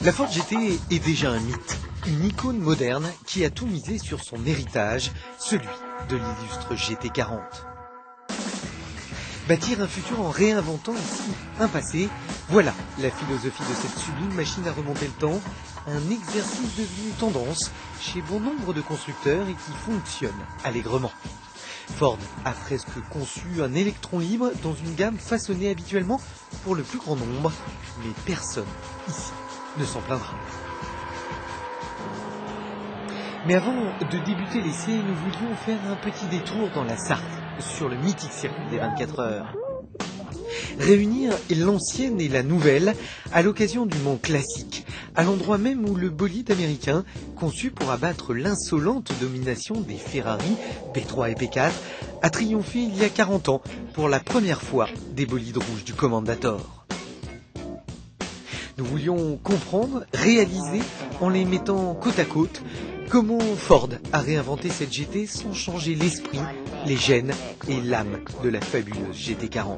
La Ford GT est déjà un mythe, une icône moderne qui a tout misé sur son héritage, celui de l'illustre GT40. Bâtir un futur en réinventant ici un passé, voilà la philosophie de cette sublime machine à remonter le temps, un exercice devenu tendance chez bon nombre de constructeurs et qui fonctionne allègrement. Ford a presque conçu un électron libre dans une gamme façonnée habituellement pour le plus grand nombre, mais personne ici ne s'en plaindra. Mais avant de débuter l'essai, nous voulions faire un petit détour dans la Sarthe, sur le mythique circuit des 24 heures. Réunir l'ancienne et la nouvelle à l'occasion du Mans classique, à l'endroit même où le bolide américain, conçu pour abattre l'insolente domination des Ferrari P3 et P4, a triomphé il y a 40 ans pour la première fois des bolides rouges du Commendator. Nous voulions comprendre, réaliser, en les mettant côte à côte, comment Ford a réinventé cette GT sans changer l'esprit, les gènes et l'âme de la fabuleuse GT40.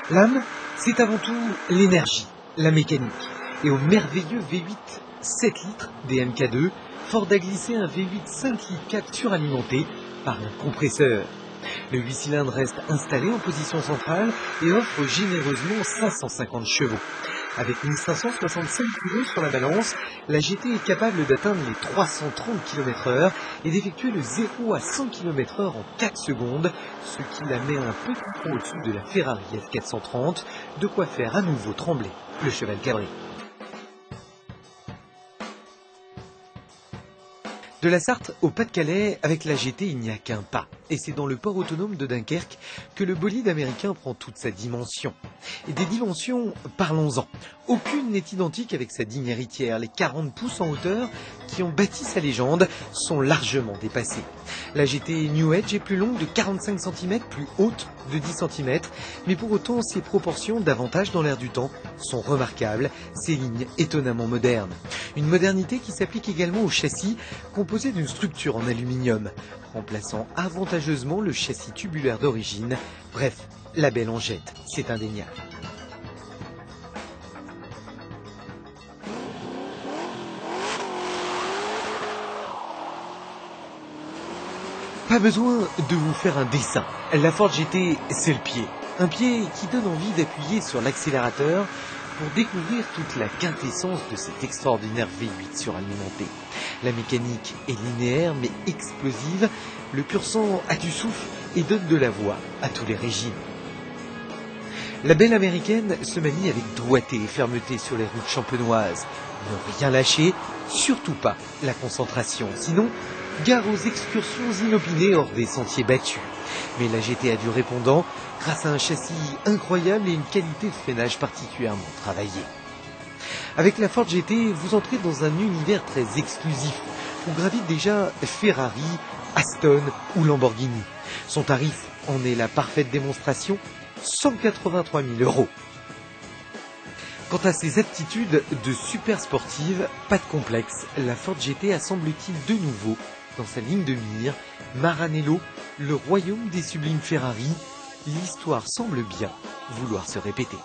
L'âme, c'est avant tout l'énergie, la mécanique. Et au merveilleux V8 7 litres des MK2, Ford a glissé un V8 5 litres 4 suralimenté par un compresseur. Le 8 cylindres reste installé en position centrale et offre généreusement 550 chevaux. Avec 1565 kg sur la balance, la GT est capable d'atteindre les 330 km/h et d'effectuer le 0 à 100 km/h en 4 secondes, ce qui la met un petit peu au-dessus de la Ferrari F430, de quoi faire à nouveau trembler le cheval cabré. De la Sarthe au Pas-de-Calais, avec la GT, il n'y a qu'un pas. Et c'est dans le port autonome de Dunkerque que le bolide américain prend toute sa dimension. Et des dimensions, parlons-en. Aucune n'est identique avec sa digne héritière. Les 40 pouces en hauteur qui ont bâti sa légende sont largement dépassés. La GT New Edge est plus longue de 45 cm, plus haute de 10 cm, mais pour autant ses proportions, davantage dans l'air du temps, sont remarquables, ses lignes étonnamment modernes. Une modernité qui s'applique également au châssis, composé d'une structure en aluminium, remplaçant avantageusement le châssis tubulaire d'origine. Bref, la belle en jette, c'est indéniable. Pas besoin de vous faire un dessin. La Ford GT, c'est le pied. Un pied qui donne envie d'appuyer sur l'accélérateur pour découvrir toute la quintessence de cet extraordinaire V8 suralimenté. La mécanique est linéaire mais explosive, le pur sang a du souffle et donne de la voix à tous les régimes. La belle américaine se manie avec doigté et fermeté sur les routes champenoises. Ne rien lâcher, surtout pas la concentration, sinon gare aux excursions inopinées hors des sentiers battus. Mais la GT a du répondant grâce à un châssis incroyable et une qualité de freinage particulièrement travaillée. Avec la Ford GT, vous entrez dans un univers très exclusif où gravitent déjà Ferrari, Aston ou Lamborghini. Son tarif en est la parfaite démonstration, 183 000 €. Quant à ses aptitudes de super sportive, pas de complexe, la Ford GT a semble-t-il de nouveau dans sa ligne de mire Maranello, le royaume des sublimes Ferrari. L'histoire semble bien vouloir se répéter.